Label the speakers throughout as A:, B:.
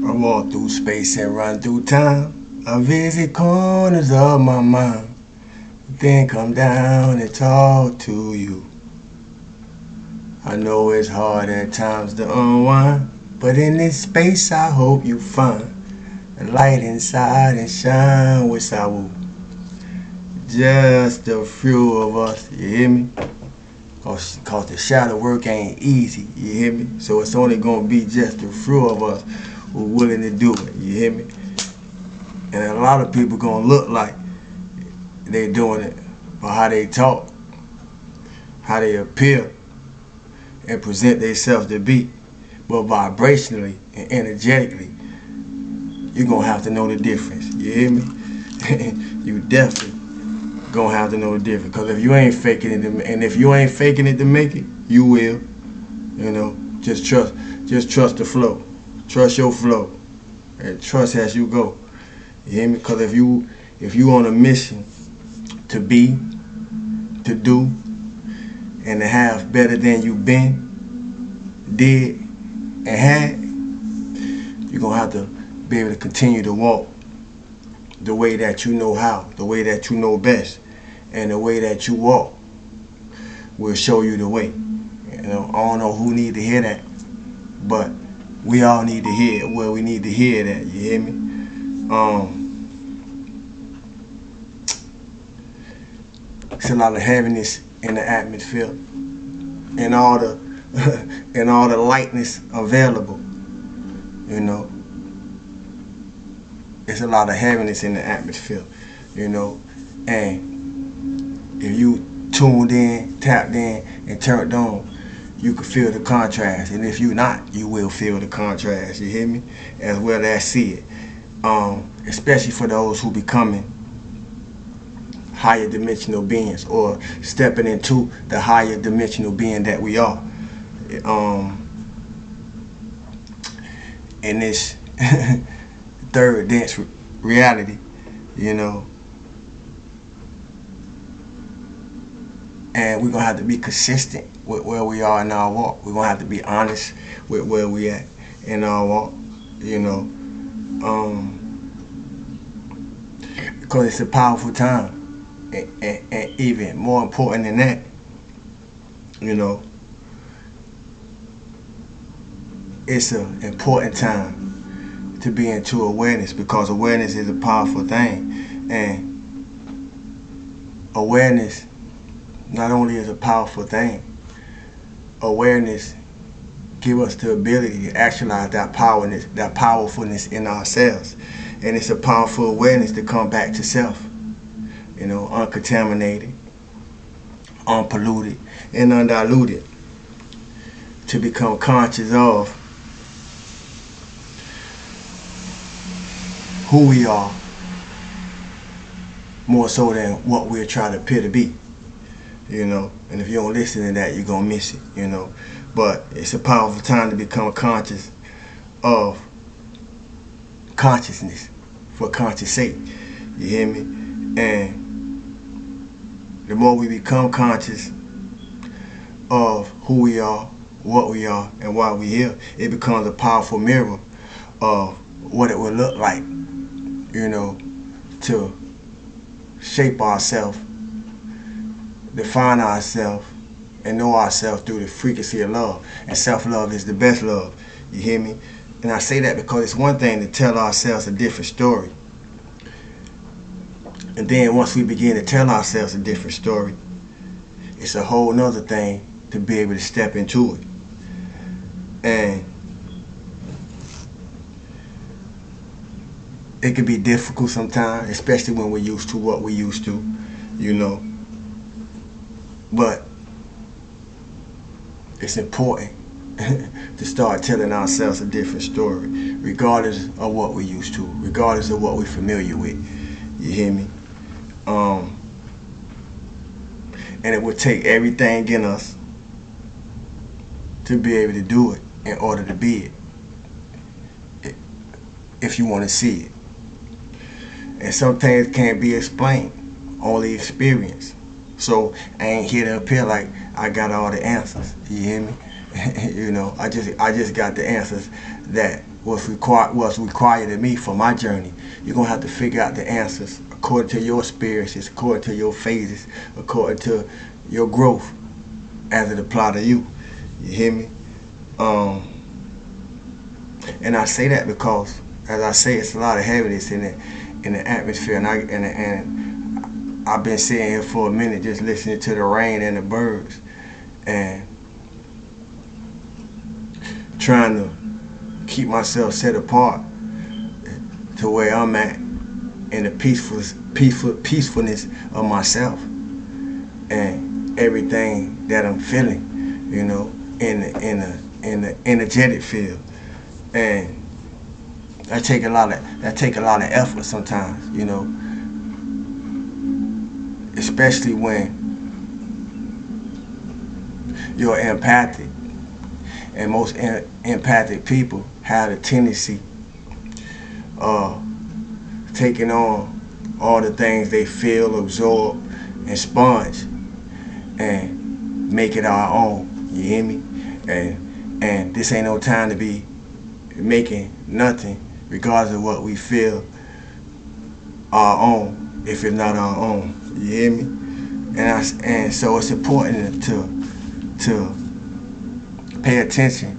A: I walk through space and run through time. I visit corners of my mind. Then come down and talk to you. I know it's hard at times to unwind, but in this space I hope you find a light inside and shine with Sawu. Just a few of us, you hear me? Cause the shadow work ain't easy, you hear me? So it's only gonna be just a few of us who willing to do it, you hear me? And a lot of people gonna look like they doing it by how they talk, how they appear, and present themselves to be. But vibrationally and energetically, you're gonna have to know the difference, you hear me? You definitely gonna have to know the difference. Cause if you ain't faking it, and if you ain't faking it to make it, you will. You know, just trust the flow, trust your flow, and trust as you go. You hear me? Cause if you on a mission to be, to do, and to have better than you been, did, and had, you're gonna have to be able to continue to walk the way that you know how, the way that you know best, and the way that you walk will show you the way. You know, I don't know who need to hear that, but we all need to hear it where we need to hear that. You hear me? It's a lot of heaviness in the atmosphere, and all the and all the lightness available. You know, it's a lot of heaviness in the atmosphere. You know, and if you tuned in, tapped in, and turned on, you can feel the contrast. And if you not, you will feel the contrast. You hear me? As well as see it. Especially for those who becoming higher dimensional beings or stepping into the higher dimensional being that we are. In this third dense reality, you know, and we're gonna have to be consistent with where we are in our walk. We're gonna have to be honest with where we at in our walk, you know, because it's a powerful time. And even more important than that, you know, it's an important time to be into awareness, because awareness is a powerful thing. And awareness not only is a powerful thing, awareness give us the ability to actualize that powerfulness in ourselves. And it's a powerful awareness to come back to self, you know, uncontaminated, unpolluted, and undiluted, to become conscious of who we are more so than what we're trying to appear to be, you know. And if you don't listen to that, you're gonna miss it, you know. But it's a powerful time to become conscious of consciousness for conscious sake. You hear me? And the more we become conscious of who we are, what we are, and why we're here, it becomes a powerful mirror of what it would look like, you know, to shape ourselves, define ourselves, and know ourselves through the frequency of love. And self-love is the best love. You hear me? And I say that because it's one thing to tell ourselves a different story. And then once we begin to tell ourselves a different story, it's a whole nother thing to be able to step into it. And it can be difficult sometimes, especially when we're used to what we're used to, you know. But it's important to start telling ourselves a different story, regardless of what we're used to, regardless of what we're familiar with. You hear me? And it would take everything in us to be able to do it in order to be it, if you want to see it. And some things can't be explained, only experienced. So I ain't here to appear like I got all the answers. You hear me? You know, I just got the answers that was required of me for my journey. You're gonna have to figure out the answers according to your experiences, according to your phases, according to your growth as it apply to you. You hear me? And I say that because, as I say, it's a lot of heaviness in the atmosphere, and I've been sitting here for a minute just listening to the rain and the birds, and trying to keep myself set apart to where I'm at in the peacefulness of myself and everything that I'm feeling, you know, in the energetic field. And that take a lot of effort sometimes, you know, especially when you're empathic. And most empathic people have a tendency of taking on all the things they feel, absorb, and sponge, and make it our own. You hear me? And this ain't no time to be making nothing, regardless of what we feel, our own, if it's not our own. You hear me? And so it's important to pay attention,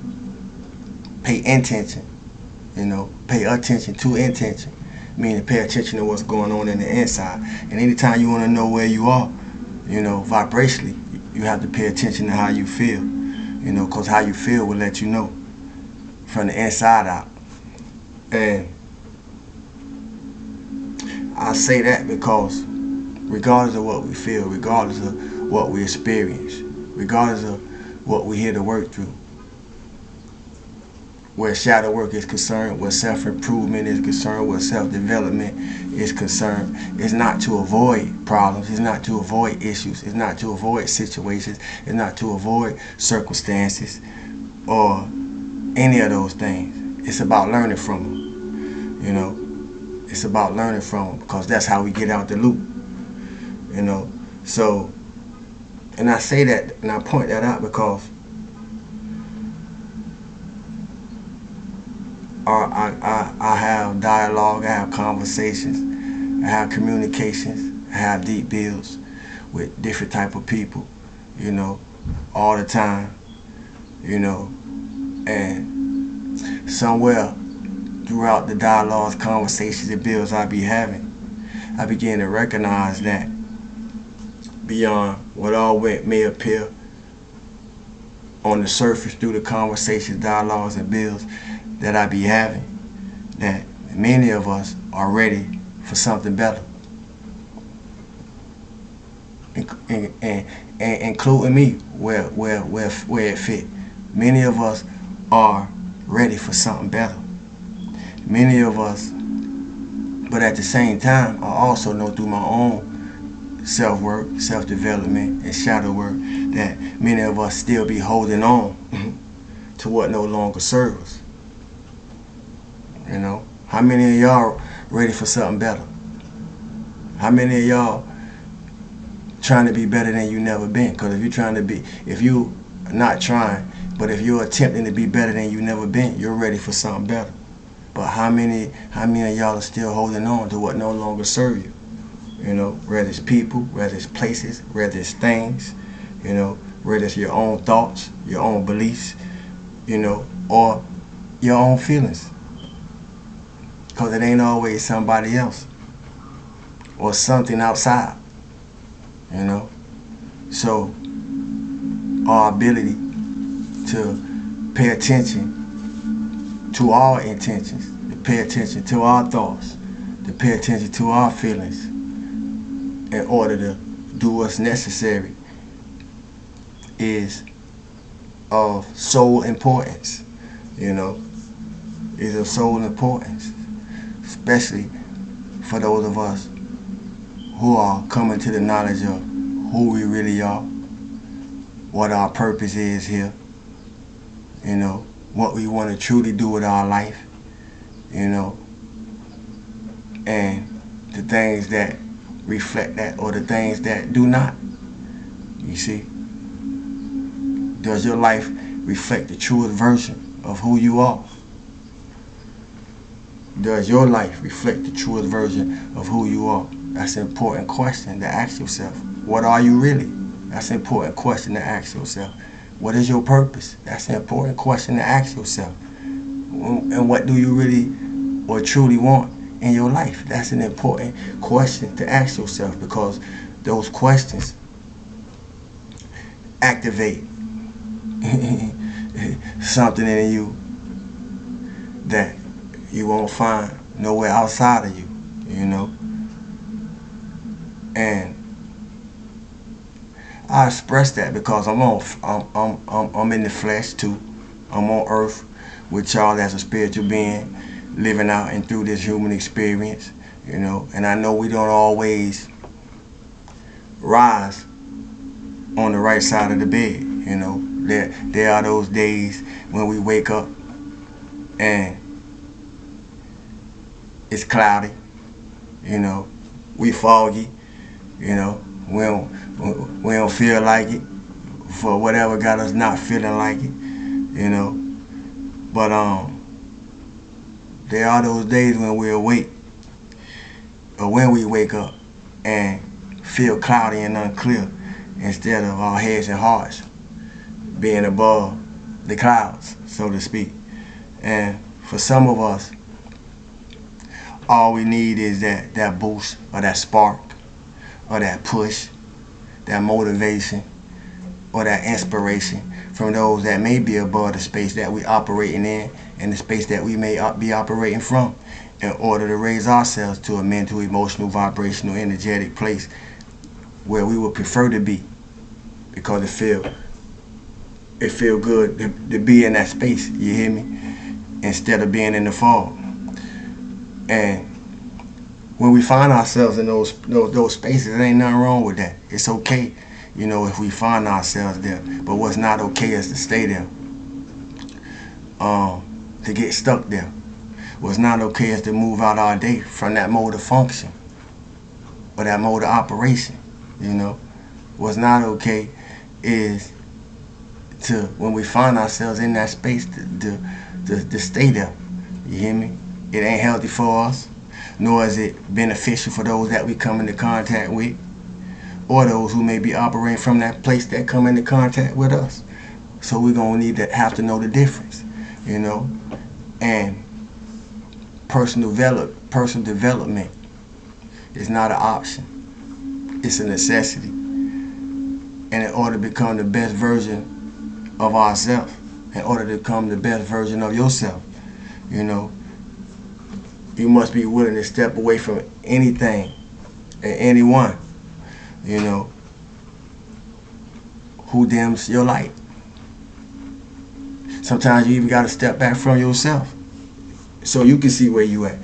A: pay intention, you know, pay attention to intention, meaning pay attention to what's going on in the inside. And anytime you want to know where you are, you know, vibrationally, you have to pay attention to how you feel, you know, because how you feel will let you know from the inside out. And I say that because regardless of what we feel, regardless of what we experience, regardless of what we here to work through, where shadow work is concerned, where self-improvement is concerned, where self-development is concerned, it's not to avoid problems, it's not to avoid issues, it's not to avoid situations, it's not to avoid circumstances or any of those things. It's about learning from them, you know. It's about learning from them, because that's how we get out the loop, you know. So, and I say that and I point that out because I have dialogue, I have conversations, I have communications, I have deep builds with different type of people, you know, all the time, you know. And somewhere throughout the dialogues, conversations, and builds I be having, I begin to recognize that beyond what all may appear on the surface through the conversations, dialogues, and builds that I be having, that many of us are ready for something better, and including me where it fit. Many of us are ready for something better. Many of us, but at the same time, I also know through my own self-work, self-development, and shadow work that many of us still be holding on to what no longer serves us. You know, how many of y'all ready for something better? How many of y'all trying to be better than you never been? Because if you not trying, but if you're attempting to be better than you never been, you're ready for something better. But how many of y'all are still holding on to what no longer serve you? You know, whether it's people, whether it's places, whether it's things, you know, whether it's your own thoughts, your own beliefs, you know, or your own feelings. Because it ain't always somebody else or something outside, you know. So our ability to pay attention to our intentions, to pay attention to our thoughts, to pay attention to our feelings in order to do what's necessary is of sole importance, you know, is of sole importance, especially for those of us who are coming to the knowledge of who we really are, what our purpose is here, you know, what we want to truly do with our life, you know, and the things that reflect that or the things that do not. You see, does your life reflect the truest version of who you are? Does your life reflect the truest version of who you are? That's an important question to ask yourself. What are you really? That's an important question to ask yourself. What is your purpose? That's an important question to ask yourself. And what do you really or truly want in your life? That's an important question to ask yourself, because those questions activate something in you that you won't find nowhere outside of you, you know. And I express that because I'm in the flesh too. I'm on earth with y'all as a spiritual being, living out and through this human experience, you know. And I know we don't always rise on the right side of the bed, you know. There are those days when we wake up and it's cloudy, you know. We foggy, you know. We don't feel like it for whatever got us not feeling like it, you know. But there are those days when we awake, or when we wake up and feel cloudy and unclear, instead of our heads and hearts being above the clouds, so to speak. And for some of us, all we need is that boost, or that spark, or that push, that motivation, or that inspiration from those that may be above the space that we operating in, and the space that we may be operating from, in order to raise ourselves to a mental, emotional, vibrational, energetic place where we would prefer to be, because it feel good to be in that space, you hear me, instead of being in the fog. And when we find ourselves in those spaces, there ain't nothing wrong with that. It's okay, you know, if we find ourselves there. But what's not okay is to stay there, to get stuck there. What's not okay is to move out our day from that mode of function, or that mode of operation, you know. What's not okay is to, when we find ourselves in that space, to stay there, you hear me? It ain't healthy for us, nor is it beneficial for those that we come into contact with, or those who may be operating from that place that come into contact with us. So we're going to have to know the difference, you know. And personal development is not an option. It's a necessity. And in order to become the best version of ourselves, in order to become the best version of yourself, you know, you must be willing to step away from anything and anyone, you know, who dims your light. Sometimes you even got to step back from yourself so you can see where you at.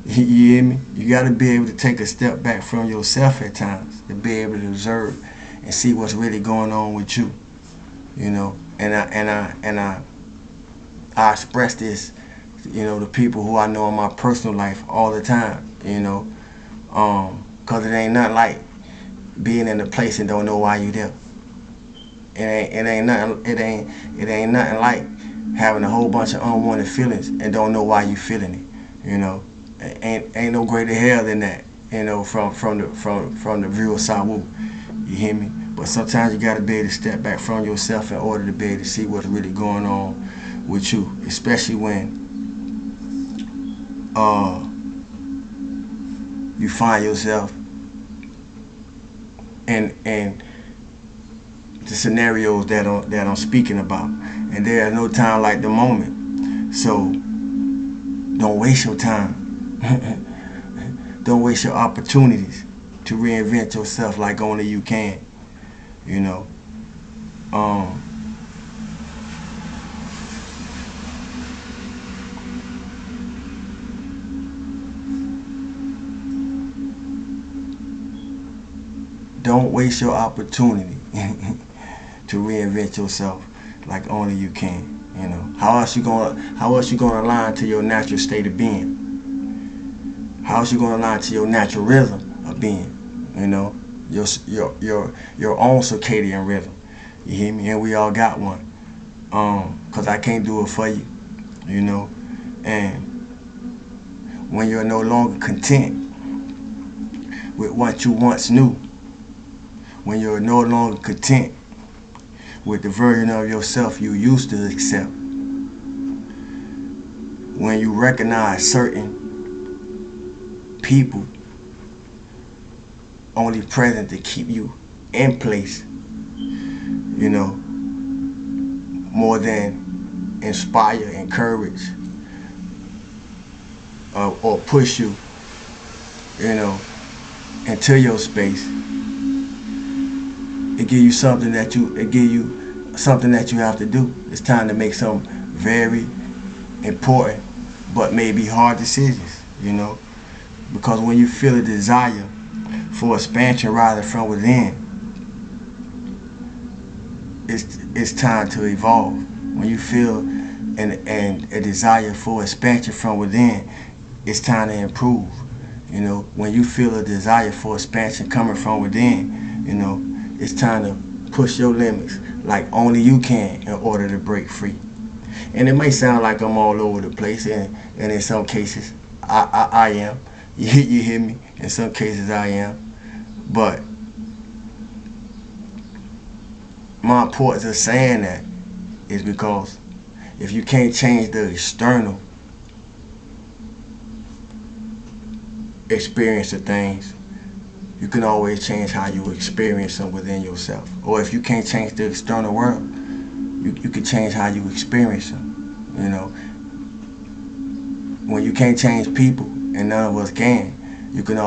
A: You hear me? You got to be able to take a step back from yourself at times, to be able to observe and see what's really going on with you, you know. And I express this, you know, to people who I know in my personal life all the time, you know, cause it ain't nothing like being in a place and don't know why you there. It ain't nothing like having a whole bunch of unwanted feelings and don't know why you feeling it, you know. Ain't no greater hell than that, you know, from the view of Sawu. You hear me? But sometimes you gotta be able to step back from yourself in order to be able to see what's really going on with you, especially when you find yourself in the scenarios that I'm speaking about, and there is no time like the moment. So don't waste your time. Don't waste your opportunities to reinvent yourself like only you can, you know. Don't waste your opportunity to reinvent yourself like only you can. You know, how else you gonna align to your natural state of being? How else you gonna align to your natural rhythm of being? You know, your own circadian rhythm. You hear me? And we all got one. Cause I can't do it for you. You know, and when you're no longer content with what you once knew, when you're no longer content with the version of yourself you used to accept, when you recognize certain people only present to keep you in place, more than inspire, encourage, or push you, into your space. It give you something that you have to do. It's time to make some very important but maybe hard decisions, because when you feel a desire for expansion rather from within, it's time to evolve. When you feel a desire for expansion from within, it's time to improve. When you feel a desire for expansion coming from within, it's time to push your limits like only you can in order to break free. And it may sound like I'm all over the place, and in some cases I am. You hear me? In some cases I am. But my importance of saying that is because if you can't change the external experience of things, you can always change how you experience them within yourself. Or if you can't change the external world, you can change how you experience them. When you can't change people, and none of us can, you can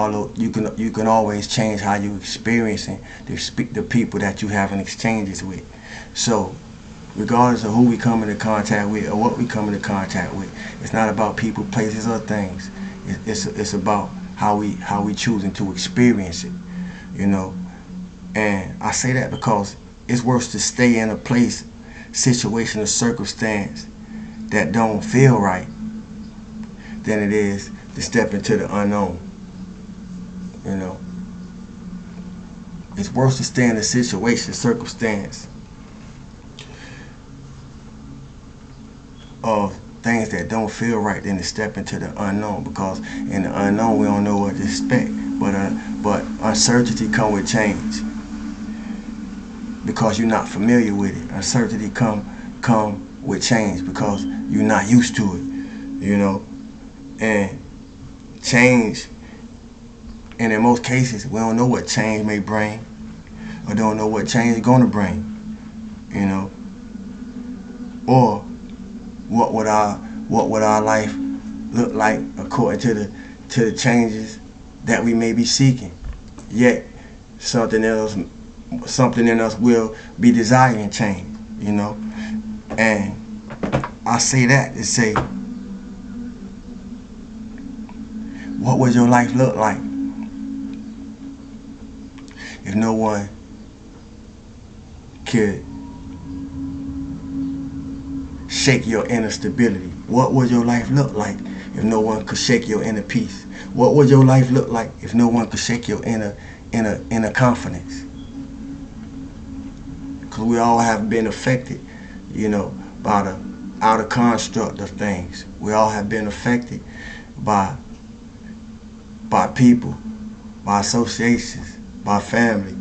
A: always change how you experiencing the people that you having exchanges with. So regardless of who we come into contact with or what we come into contact with, it's not about people, places, or things. It's about how we choosing to experience it, And I say that because it's worse to stay in a place, situation, or circumstance that don't feel right than it is to step into the unknown. It's worse to stay in a situation, circumstance of things that don't feel right than to step into the unknown, because in the unknown we don't know what to expect. But uncertainty comes with change because you're not familiar with it. Uncertainty come with change because you're not used to it, and change. And in most cases, we don't know what change may bring, or don't know what change is gonna bring, or what would our life look like according to the changes that we may be seeking. Yet something in us will be desiring change, And I say that to say, what would your life look like if no one could shake your inner stability? What would your life look like if no one could shake your inner peace? What would your life look like if no one could shake your inner confidence? Because we all have been affected, by the outer construct of things. We all have been affected by people, by associations, by family,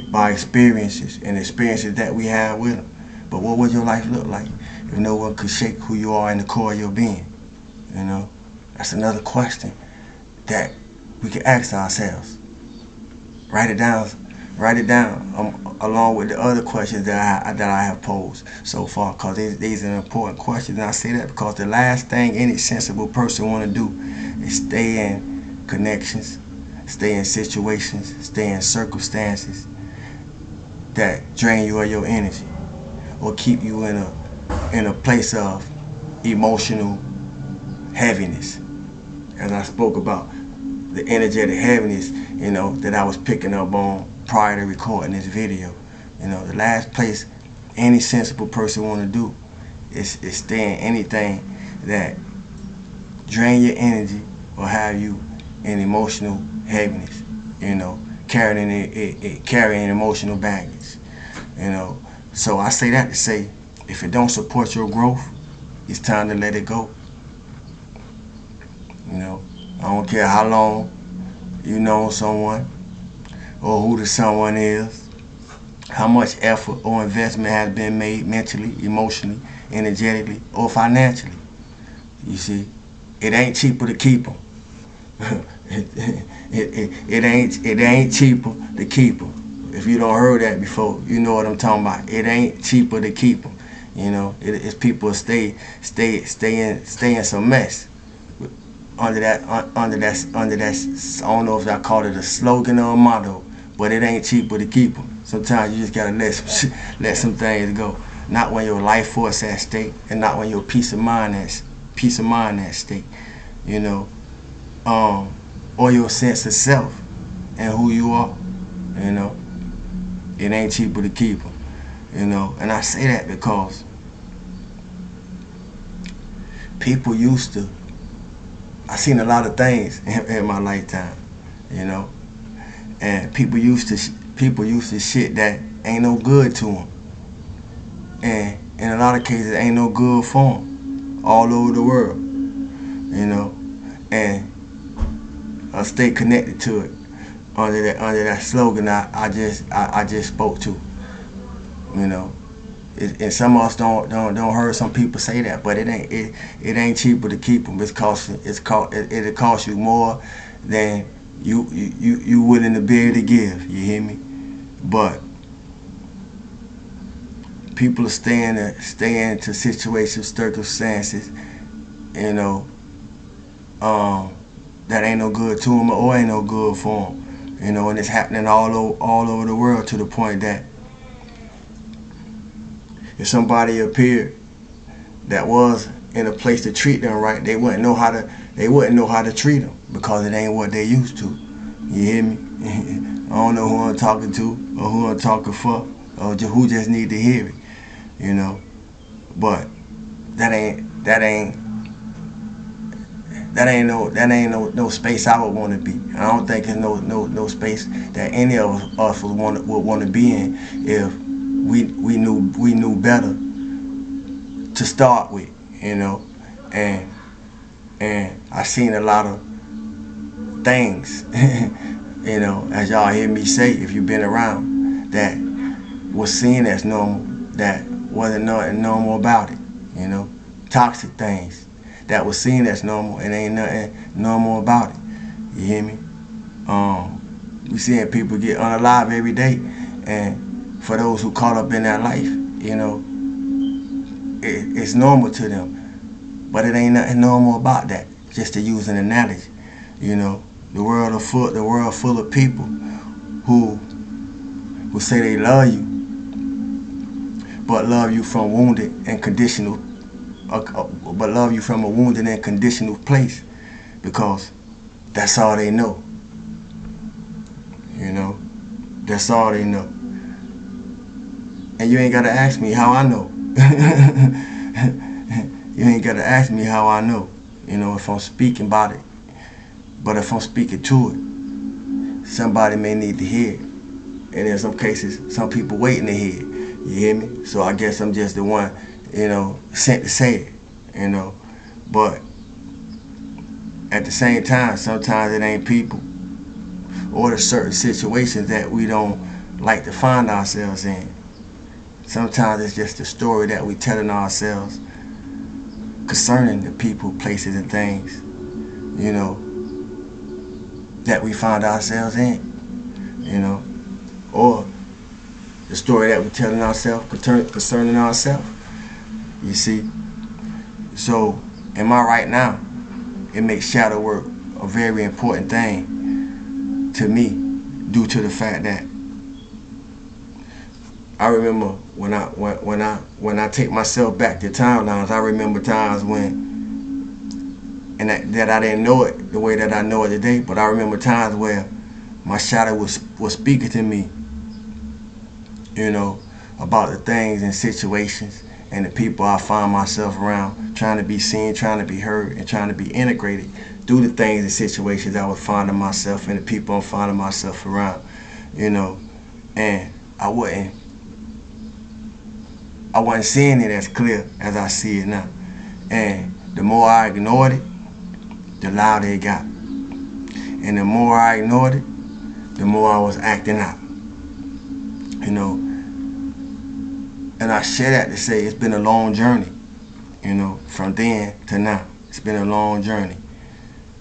A: by experiences that we have with them. But what would your life look like if no one could shake who you are in the core of your being? That's another question that we can ask ourselves. Write it down along with the other questions that I have posed so far, because these are important questions. And I say that because the last thing any sensible person want to do is stay in connections, stay in situations, stay in circumstances that drain you of your energy, or keep you in a place of emotional heaviness. As I spoke about the energetic heaviness, that I was picking up on prior to recording this video. The last place any sensible person want to do is stay in anything that drain your energy or have you in emotional heaviness, carrying emotional baggage, So I say that to say, if it don't support your growth, it's time to let it go. don't care how long you know someone or who the someone is, how much effort or investment has been made mentally, emotionally, energetically, or financially. You see, it ain't cheaper to keep them. it ain't cheaper to keep them. If you don't heard that before, you know what I'm talking about. It ain't cheaper to keep them. You know, it's people stay in some mess under that. I don't know if I call it a slogan or a motto, but it ain't cheaper to keep them. Sometimes you just gotta let some things go. Not when your life force at stake, and not when your peace of mind at stake. You know, or your sense of self and who you are. You know, it ain't cheaper to keep them. You know, and I say that because people used to. I seen a lot of things in my lifetime. You know, and people used to shit that ain't no good to them, and in a lot of cases ain't no good for them all over the world. You know, and I stay connected to it under that slogan I just spoke to. You know, and some of us don't heard some people say that, but it ain't cheaper to keep them. It'll cost you more than you willing to be able to give. You hear me? But people are staying into situations, circumstances, you know, that ain't no good to them or ain't no good for them. You know, and it's happening all over the world to the point that if somebody appeared that was in a place to treat them right, they wouldn't know how to treat them because it ain't what they used to. You hear me? I don't know who I'm talking to or who I'm talking for or who just need to hear it. You know, but that ain't no space I would want to be. I don't think it's no space that any of us would want to be in if we knew better to start with, you know. And I seen a lot of things, you know, as y'all hear me say, if you've been around, that was seen as normal, that wasn't nothing normal about it, you know. Toxic things that was seen as normal and ain't nothing normal about it. You hear me? We seeing people get unalive every day, and for those who caught up in that life, you know, it's normal to them, but it ain't nothing normal about that. Just to use an analogy, you know, the world full of people who say they love you, but love you from wounded and conditional. But love you from a wounded and conditional place because that's all they know. You know, that's all they know. And you ain't gotta ask me how I know. You ain't gotta ask me how I know. You know, if I'm speaking about it. But if I'm speaking to it, somebody may need to hear it. And in some cases, some people waiting to hear it. You hear me? So I guess I'm just the one, you know, sent to say it, you know. But at the same time, sometimes it ain't people or the certain situations that we don't like to find ourselves in. Sometimes it's just the story that we telling ourselves concerning the people, places, and things, you know, that we find ourselves in, you know, or the story that we're telling ourselves concerning ourselves. You see? So, in my right now, it makes shadow work a very important thing to me due to the fact that I remember when I take myself back to timelines, I remember times when, and that I didn't know it the way that I know it today, but I remember times where my shadow was speaking to me, you know, about the things and situations and the people I find myself around, trying to be seen, trying to be heard, and trying to be integrated through the things and situations I was finding myself and the people I'm finding myself around, you know. And I wasn't seeing it as clear as I see it now. And the more I ignored it, the louder it got. And the more I ignored it, the more I was acting out. You know, and I share that to say it's been a long journey, you know, from then to now. It's been a long journey,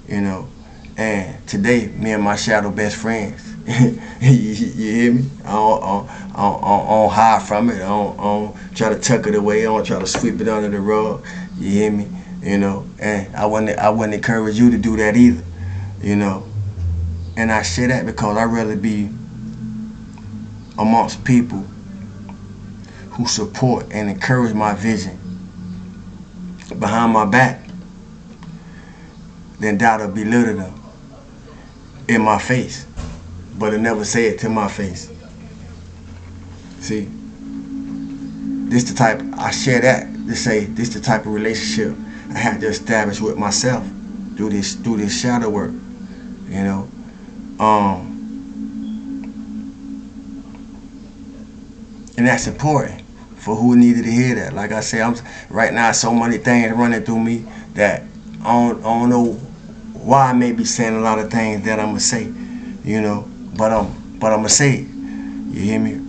A: you know. And today, me and my shadow best friends. You hear me? I don't hide from it. I don't try to tuck it away. I don't try to sweep it under the rug. You hear me? You know, and I wouldn't encourage you to do that either. You know, and I share that because I'd rather be amongst people who support and encourage my vision behind my back than doubt or belittle them in my face, but to never say it to my face. See, this the type, I share that to say this the type of relationship I had to establish with myself through this shadow work, you know. And that's important for who needed to hear that. Like I said, right now so many things running through me that I don't know why I may be saying a lot of things that I'm gonna say, you know, but I'm gonna say it. You hear me?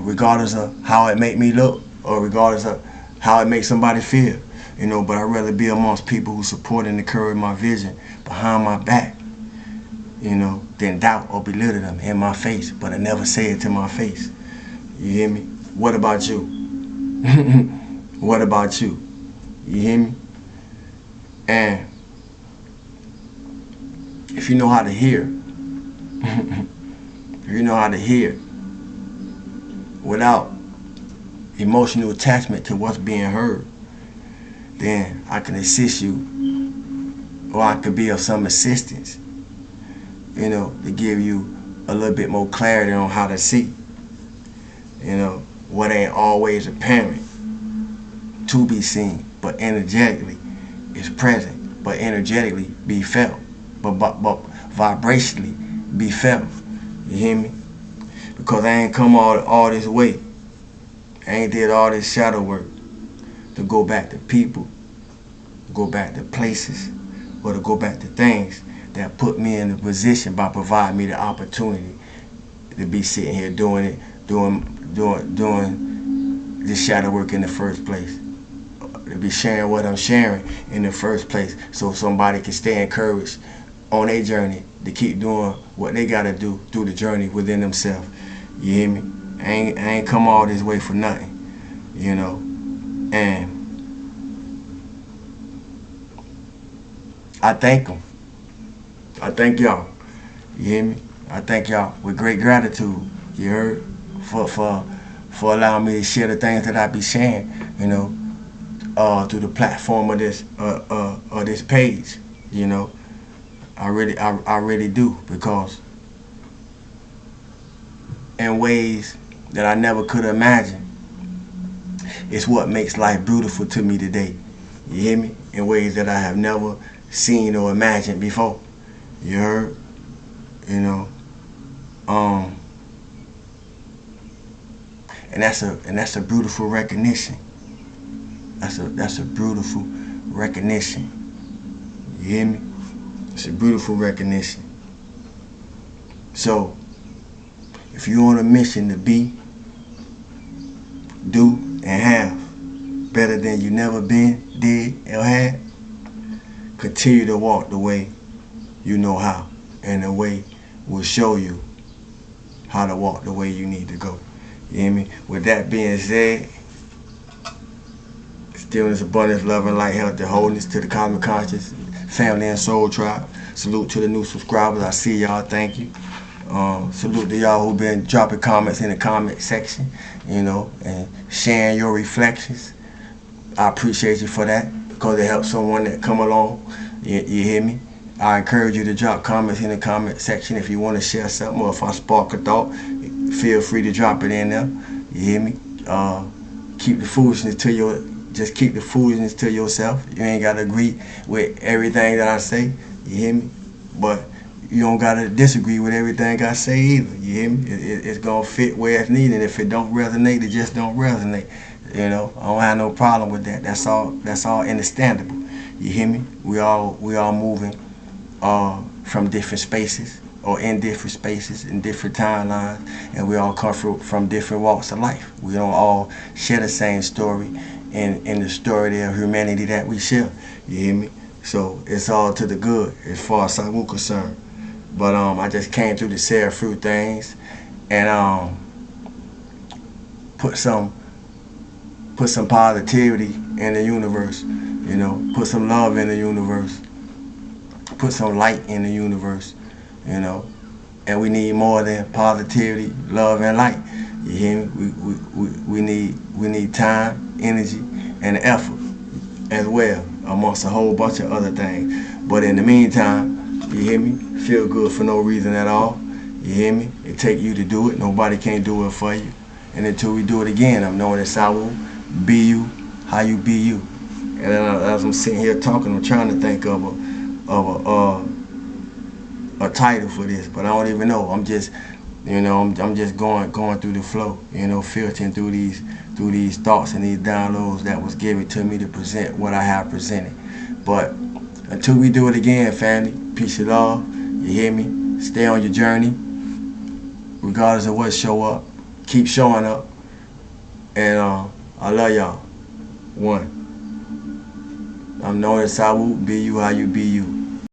A: Regardless of how it make me look or regardless of how it makes somebody feel, you know. But I'd rather be amongst people who support and encourage my vision behind my back, you know, than doubt or belittle them in my face, but I never say it to my face. You hear me? What about you? What about you? You hear me? And if you know how to hear, if you know how to hear without emotional attachment to what's being heard, then I can assist you, or I could be of some assistance, you know, to give you a little bit more clarity on how to see, you know, what ain't always apparent to be seen, but energetically is present, but energetically be felt, but vibrationally be felt. You hear me? Because I ain't come all this way. I ain't did all this shadow work to go back to people, go back to places, or to go back to things that put me in a position by providing me the opportunity to be sitting here doing this shadow work in the first place. To be sharing what I'm sharing in the first place, so somebody can stay encouraged on their journey to keep doing what they gotta do through the journey within themselves. You hear me? I ain't come all this way for nothing, you know. And I thank them. I thank y'all. You hear me? I thank y'all with great gratitude. You heard? For allowing me to share the things that I be sharing, you know, through the platform of this page, you know. I really do, because in ways that I never could imagine, it's what makes life beautiful to me today. You hear me? In ways that I have never seen or imagined before. You heard? You know. And that's a beautiful recognition. That's a beautiful recognition. You hear me? It's a beautiful recognition. So, if you're on a mission to be, do, and have better than you never been, did, or had, continue to walk the way you know how, and the way will show you how to walk the way you need to go. You hear me? With that being said, stillness, abundance, love, and light, health, and wholeness to the cosmic conscious family and soul tribe. Salute to the new subscribers. I see y'all. Thank you. Salute to y'all who've been dropping comments in the comment section, you know, and sharing your reflections. I appreciate you for that, because it helps someone that come along. You hear me? I encourage you to drop comments in the comment section if you want to share something, or if I spark a thought, feel free to drop it in there. You hear me? Keep the foolishness to yourself. You ain't got to agree with everything that I say. You hear me? But you don't got to disagree with everything I say either. You hear me? It's going to fit where it's needed. If it don't resonate, it just don't resonate. You know, I don't have no problem with that. That's all understandable. You hear me? We all moving from different spaces, or in different spaces, in different timelines, and we all come from different walks of life. We don't all share the same story in the story of humanity that we share. You hear me? So it's all to the good as far as I'm concerned. But I just came through to say a few things and put some positivity in the universe. You know, put some love in the universe. Put some light in the universe. You know, and we need more than positivity, love, and light. You hear me? We need time, energy, and effort as well, amongst a whole bunch of other things. But in the meantime, you hear me? Feel good for no reason at all. You hear me? It take you to do it. Nobody can do it for you. And until we do it again, I'm knowing that Sawu, be you, how you be you. And as I'm sitting here talking, I'm trying to think of a title for this, but I don't even know. I'm just, you know, I'm just going through the flow, you know, filtering through these thoughts and these downloads that was given to me to present what I have presented. But until we do it again, family, peace and love. You hear me? Stay on your journey, regardless of what show up. Keep showing up, and I love y'all. One. I'm known as Sawu. Be you how you be you.